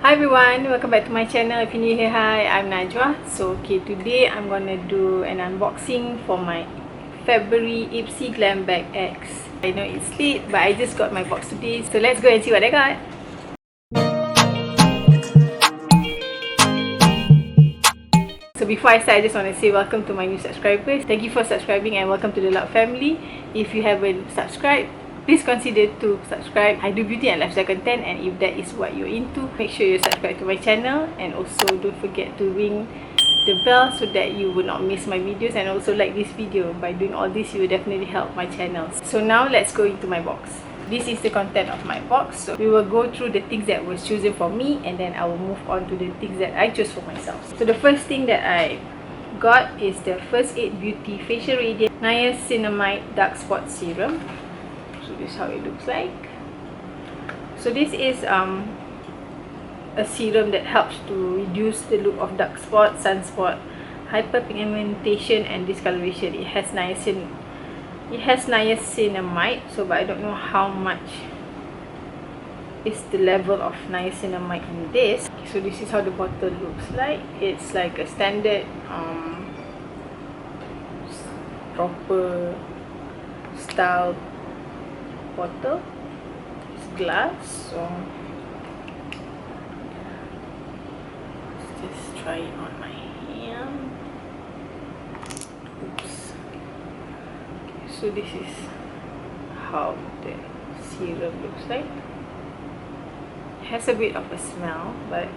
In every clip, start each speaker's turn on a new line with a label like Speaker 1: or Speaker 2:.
Speaker 1: Hi everyone, welcome back to my channel. If you're new here, hi, I'm Najwa. So today I'm gonna do an unboxing for my February Ipsy Glam Bag X. I know it's late, but I just got my box today, so let's go and see what I got. So before I start, I just want to say welcome to my new subscribers. Thank you for subscribing and welcome to the Loud family. If you haven't subscribed, please consider to subscribe. I do beauty and lifestyle content, and if that is what you're into, make sure you subscribe to my channel, and also don't forget to ring the bell so that you will not miss my videos, and also like this video. By doing all this, you will definitely help my channel. So now let's go into my box. This is the content of my box. So we will go through the things that was chosen for me, and then I will move on to the things that I chose for myself. So the first thing that I got is the First Aid Beauty Facial Radiant Niacinamide Dark Spot Serum. So this is how it looks like. So this is a serum that helps to reduce the look of dark spot, sunspot, hyperpigmentation and discoloration. It has niacinamide, so but I don't know how much is the level of niacinamide in this. So this is how the bottle looks like. It's like a standard proper style bottle. It's glass, so let's just try it on my hand. Oops. So this is how the serum looks like. It has a bit of a smell, but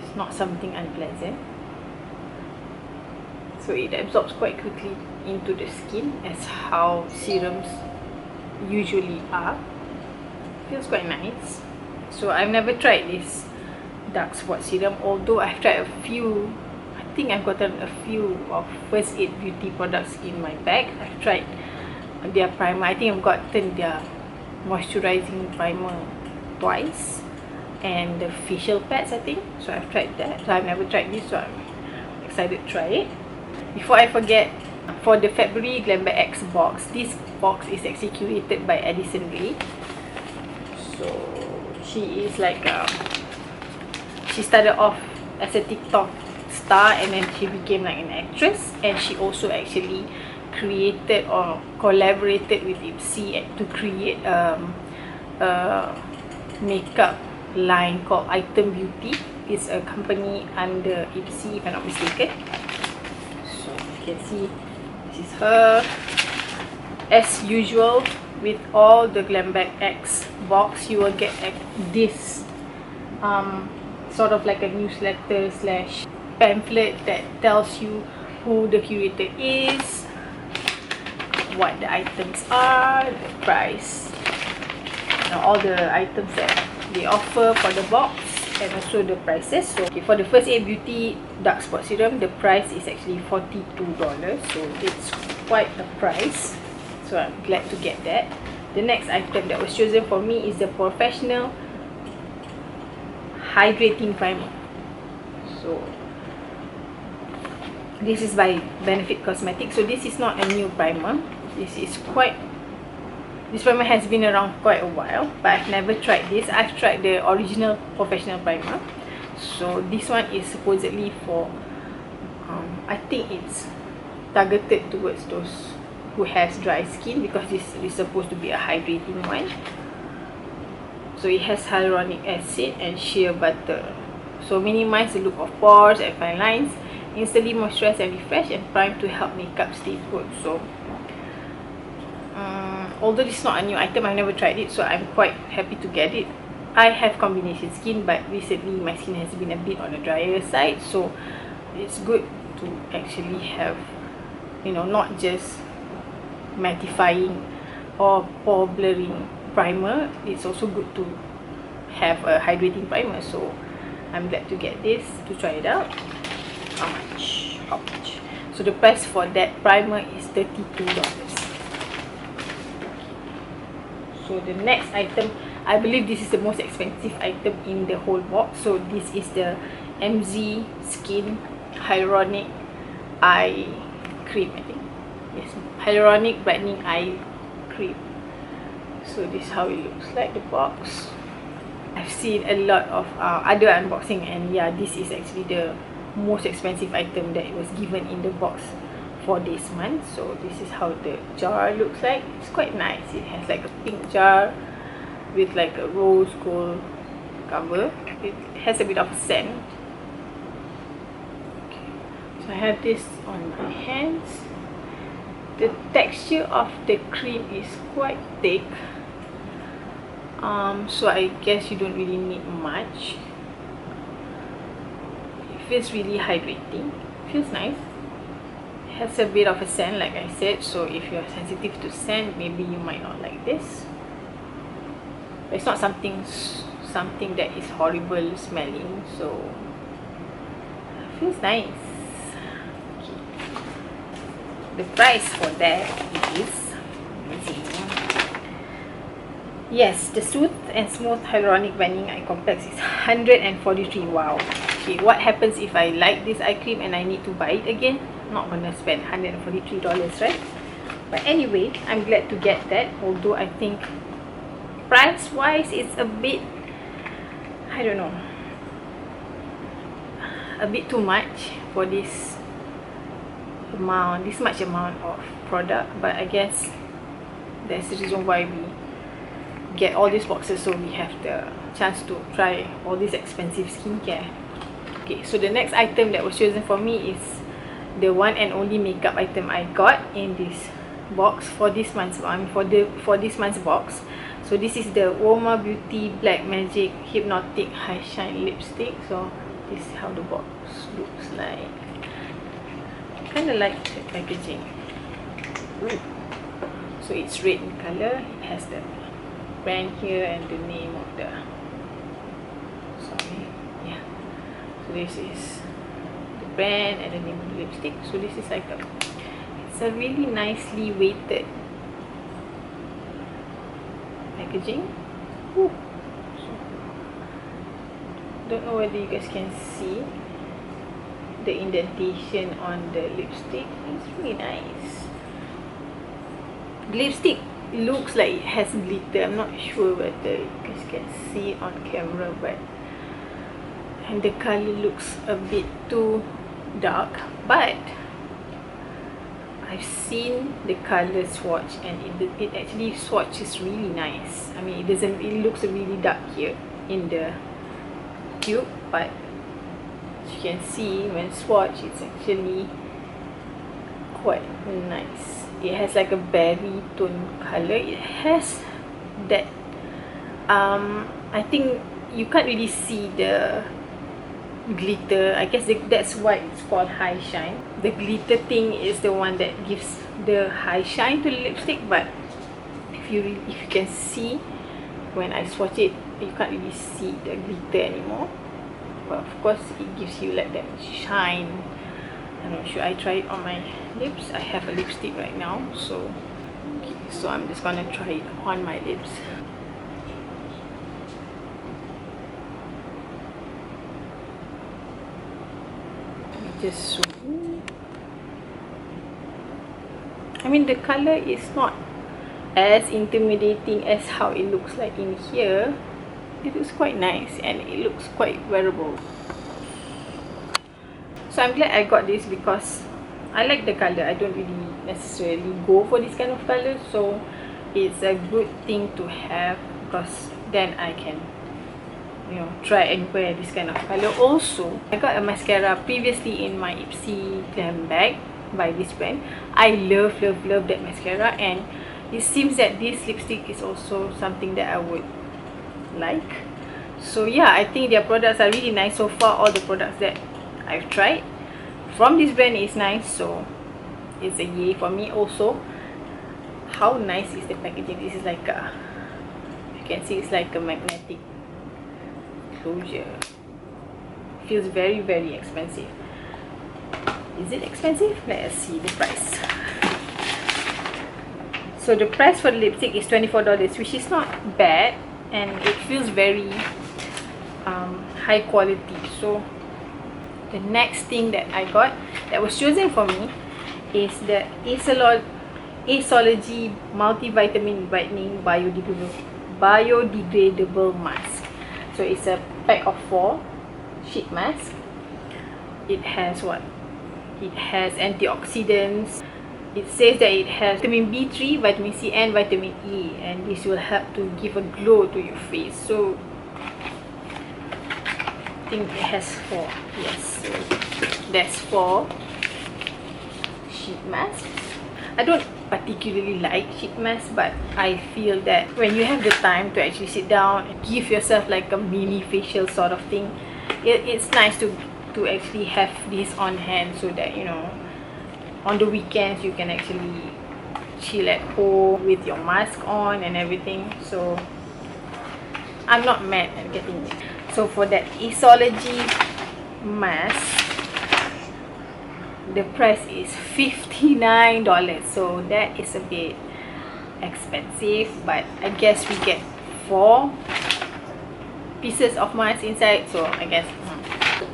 Speaker 1: it's not something unpleasant. So it absorbs quite quickly into the skin, as how serums usually are. Feels quite nice. So I've never tried this dark spot serum, although I've tried a few. I think I've gotten a few of First Aid Beauty products in my bag. I've tried their primer. I think I've gotten their moisturizing primer twice, and the facial pads, I think. So I've tried that. So I've never tried this, so I'm excited to try it. Before I forget, for the February Glam Bag X box, this box is actually curated by Addison Ray. So she is like she started off as a TikTok star, and then she became like an actress, and she also actually created or collaborated with Ipsy to create a makeup line called Item Beauty. It's a company under Ipsy, if I'm not mistaken. So you can see this is her. As usual with all the Glam Bag X box, you will get this sort of like a newsletter slash pamphlet that tells you who the curator is, what the items are, the price, all the items that they offer for the box, and also the prices. So for the First Aid Beauty Dark Spot Serum, the price is actually $42, so it's quite a price. So I'm glad to get that. The next item that was chosen for me is the Professional Hydrating Primer. So this is by Benefit Cosmetics. So this is not a new primer. This primer has been around quite a while, but I've never tried this. I've tried the original Professional Primer. So this one is supposedly for I think it's targeted towards those who has dry skin, because this is supposed to be a hydrating one. So it has hyaluronic acid and shea butter. So minimize the look of pores and fine lines, instantly moisturize and refresh, and prime to help makeup stay put. So although this is not a new item, I've never tried it, so I'm quite happy to get it. I have combination skin, but recently my skin has been a bit on the drier side, so it's good to actually have, you know, not just mattifying or pore blurring primer. It's also good to have a hydrating primer, so I'm glad to get this to try it out. How much? So the price for that primer is $32. So the next item, I believe this is the most expensive item in the whole box. So this is the MZ Skin Hyaluronic Eye Cream, I think. Yes, Hyaluronic Brightening Eye Cream. So this is how it looks like, the box. I've seen a lot of other unboxing, and yeah, this is actually the most expensive item that was given in the box for this month. So this is how the jar looks like. It's quite nice. It has like a pink jar with like a rose gold cover. It has a bit of a scent. Okay. So I have this on my hands. The texture of the cream is quite thick. So I guess you don't really need much. It feels really hydrating. Feels nice. It has a bit of a scent, like I said, so if you're sensitive to scent, maybe you might not like this. But it's not something that is horrible smelling, so it feels nice. Okay. The price for that is, let me see. Yes, the Soothe and Smooth Hyaluronic Binding Eye Complex is 143. Wow. Okay, what happens if I like this eye cream and I need to buy it again? Not gonna spend $143, right? But anyway, I'm glad to get that, although I think price wise it's a bit, I don't know, a bit too much for this much amount of product. But I guess that's the reason why we get all these boxes, so we have the chance to try all this expensive skincare. Okay, so the next item that was chosen for me is the one and only makeup item I got in this box for this month's box. So this is the Uoma Beauty Black Magic Hypnotic High Shine Lipstick. So this is how the box looks like. I kind of like the packaging. Ooh. So it's red in color. It has the brand here and the name of the, yeah, so this is the brand and the name of the lipstick. So this is like it's a really nicely weighted packaging. Ooh. So, don't know whether you guys can see the indentation on the lipstick. It's really nice. Lipstick looks like it has glitter. I'm not sure whether you guys can see it on camera, but and the color looks a bit too dark, but I've seen the color swatch and it actually swatches really nice. I mean, it looks really dark here in the tube, but as you can see when swatch, it's actually quite nice. It has like a berry tone color. It has that I think you can't really see the glitter. I guess that's why it's called high shine. The glitter thing is the one that gives the high shine to the lipstick, but if you can see when I swatch it, you can't really see the glitter anymore. But of course it gives you like that shine. I don't know, should I try it on my lips? I have a lipstick right now, so okay, so I'm just gonna try it on my lips. Just zoom. I mean, the color is not as intimidating as how it looks like in here. It looks quite nice and it looks quite wearable. So I'm glad I got this because I like the color. I don't really necessarily go for this kind of color, so it's a good thing to have because then I can, you know, try and wear this kind of color. Also, I got a mascara previously in my Ipsy Glam Bag by this brand. I love that mascara, and it seems that this lipstick is also something that I would like. So yeah, I think their products are really nice so far. All the products that I've tried from this brand is nice, so it's a yay for me. Also, how nice is the packaging? This is like a, you can see it's like a magnetic closure. Feels very expensive. Is it expensive? Let us see the price. So the price for the lipstick is $24, which is not bad, and it feels very high quality. So the next thing that I got that was chosen for me is the Aceology Multivitamin Brightening Biodegradable Mask. So it's a pack of 4 sheet mask. It has what? It has antioxidants. It says that it has vitamin B3, vitamin C and vitamin E, and this will help to give a glow to your face. So I think it has 4. Yes, so there's 4 sheet masks. I don't particularly like sheet masks, but I feel that when you have the time to actually sit down and give yourself like a mini facial sort of thing, it's nice to actually have this on hand, so that, you know, on the weekends you can actually chill at home with your mask on and everything. So I'm not mad at getting it. So for that Isology mask, the price is $59. So that is a bit expensive, but I guess we get 4 pieces of mask inside, so I guess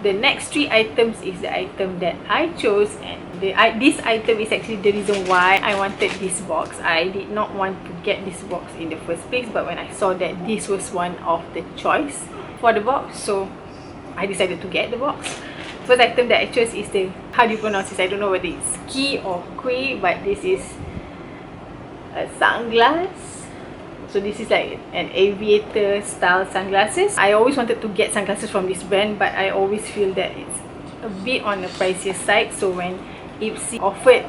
Speaker 1: the next 3 items is the item that I chose, and this item is actually the reason why I wanted this box. I did not want to get this box in the first place, but when I saw that this was one of the choice for the box, so I decided to get the box. First item that I chose is the, how do you pronounce this? I don't know whether it's Ki or Kui, but this is a sunglass. So this is like an aviator style sunglasses. I always wanted to get sunglasses from this brand, but I always feel that it's a bit on the pricier side. So when Ipsy offered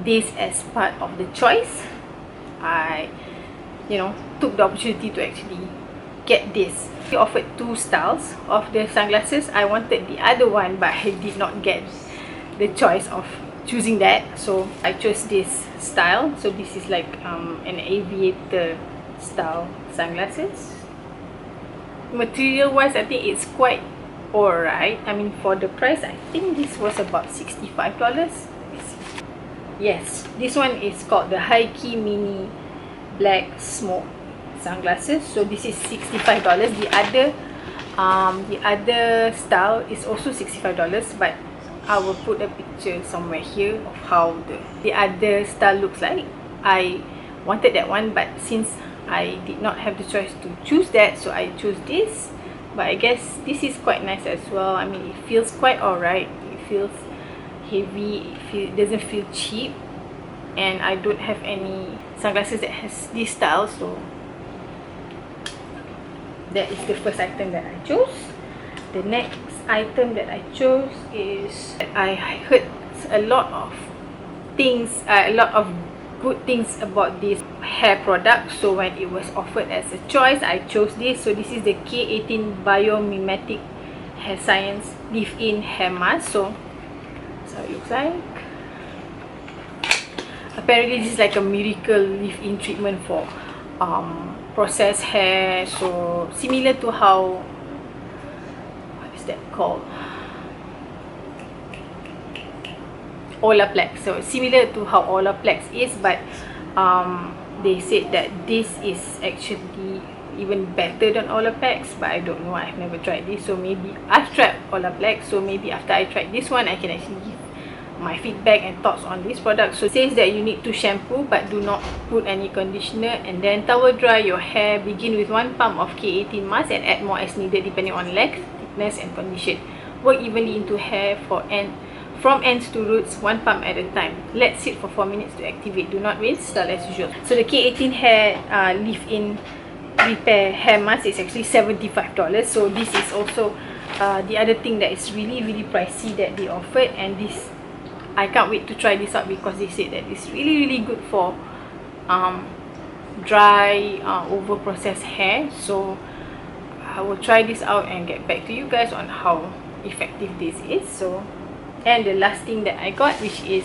Speaker 1: this as part of the choice, I, you know, took the opportunity to actually get this. They offered 2 styles of the sunglasses. I wanted the other one, but I did not get the choice of choosing that, so I chose this style. So this is like an aviator style sunglasses. Material wise, I think it's quite alright. I mean, for the price, I think this was about $65. Yes, this one is called the High Key Mini Black Smoke sunglasses. So this is $65. The other style is also $65, but I will put a picture somewhere here of how the other style looks like. I wanted that one, but since I did not have the choice to choose that, so I chose this. But I guess this is quite nice as well. I mean, it feels quite alright. It feels heavy. It doesn't feel cheap, and I don't have any sunglasses that has this style, so that is the first item that I chose. The next item that I chose is, I heard a lot of things, a lot of good things about this hair product. So when it was offered as a choice, I chose this. So this is the K18 Biomimetic Hair Science Leave-In Hair Mask. So that's how it looks like. Apparently this is like a miracle leave-in treatment for processed hair. So similar to how, what is that called, Olaplex. So similar to how Olaplex is, but they said that this is actually even better than Olaplex, but I don't know, I've never tried this. So maybe I've tried Olaplex, so maybe after I tried this one, I can actually give my feedback and thoughts on this product. So it says that you need to shampoo but do not put any conditioner, and then towel dry your hair. Begin with 1 pump of K18 mask and add more as needed depending on length, thickness and condition. Work evenly into hair from ends to roots, 1 pump at a time. Let sit for 4 minutes to activate. Do not rinse, style as usual. So the K18 hair leave-in repair hair mask is actually $75. So this is also the other thing that is really pricey that they offered, and this, I can't wait to try this out because they said that it's really good for dry, over processed hair. So I will try this out and get back to you guys on how effective this is. So, and the last thing that I got, which is,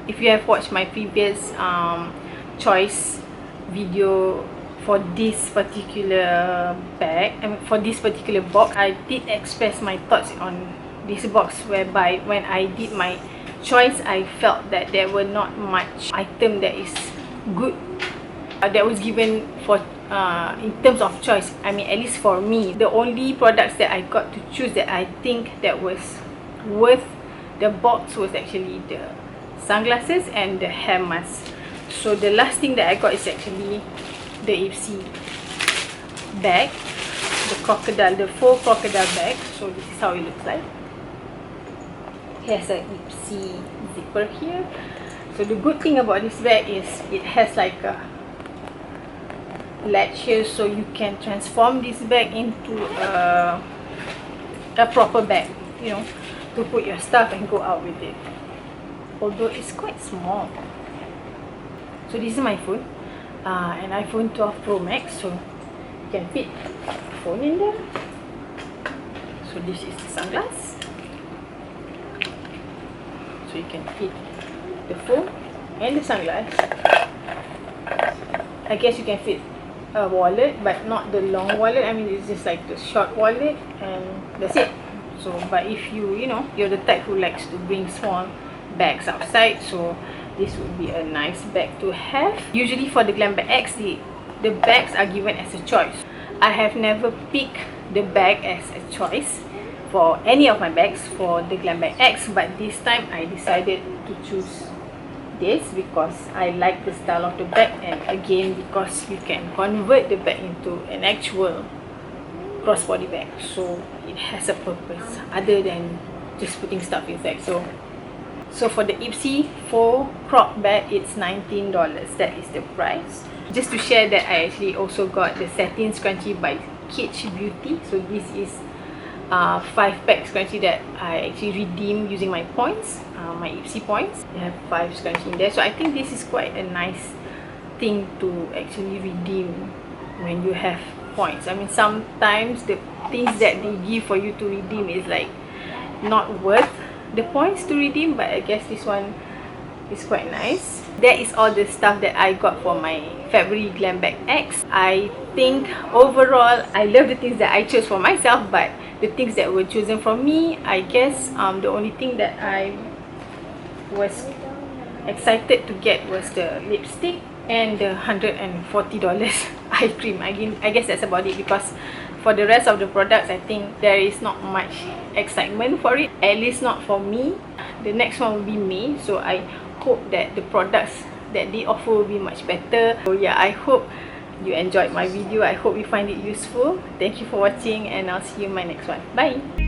Speaker 1: if you have watched my previous choice video for this particular bag, I mean for this particular box, I did express my thoughts on this box, whereby when I did my choice, I felt that there were not much item that is good that was given for in terms of choice. I mean, at least for me, the only products that I got to choose that I think that was worth the box was actually the sunglasses and the hair mask. So the last thing that I got is actually the Ipsy bag. the full crocodile bag. So this is how it looks like. It has a Ipsy zipper here. So the good thing about this bag is it has like a latch here, so you can transform this bag into a proper bag, you know, to put your stuff and go out with it. Although it's quite small. So this is my phone, an iPhone 12 Pro Max, so you can fit the phone in there. So this is the sunglass, so you can fit the phone and the sunglass. I guess you can fit a wallet, but not the long wallet. I mean, it's just like the short wallet, and that's it. So but if you know, you're the type who likes to bring small bags outside, so this would be a nice bag to have. Usually for the Glam Bag X, the bags are given as a choice. I have never picked the bag as a choice for any of my bags for the Glam Bag X, but this time I decided to choose this because I like the style of the bag, and again because you can convert the bag into an actual crossbody bag, so it has a purpose other than just putting stuff inside. So for the Ipsy full crop bag, it's $19. That is the price. Just to share that I actually also got the satin scrunchie by Kitsch Beauty. So this is 5-pack scrunchie that I actually redeemed using my points, my Ipsy points. They have 5 scrunchie in there, so I think this is quite a nice thing to actually redeem when you have points. I mean, sometimes the things that they give for you to redeem is like not worth the points to redeem, but I guess this one is quite nice. That is all the stuff that I got for my February Glam Bag X. I think overall I love the things that I chose for myself, but the things that were chosen from me, I guess the only thing that I was excited to get was the lipstick and the $140 eye cream. I guess that's about it, because for the rest of the products, I think there is not much excitement for it, at least not for me. The next one will be May, so I hope that the products that they offer will be much better. So yeah, I hope you enjoyed my video. I hope you find it useful. Thank you for watching, and I'll see you in my next one. Bye.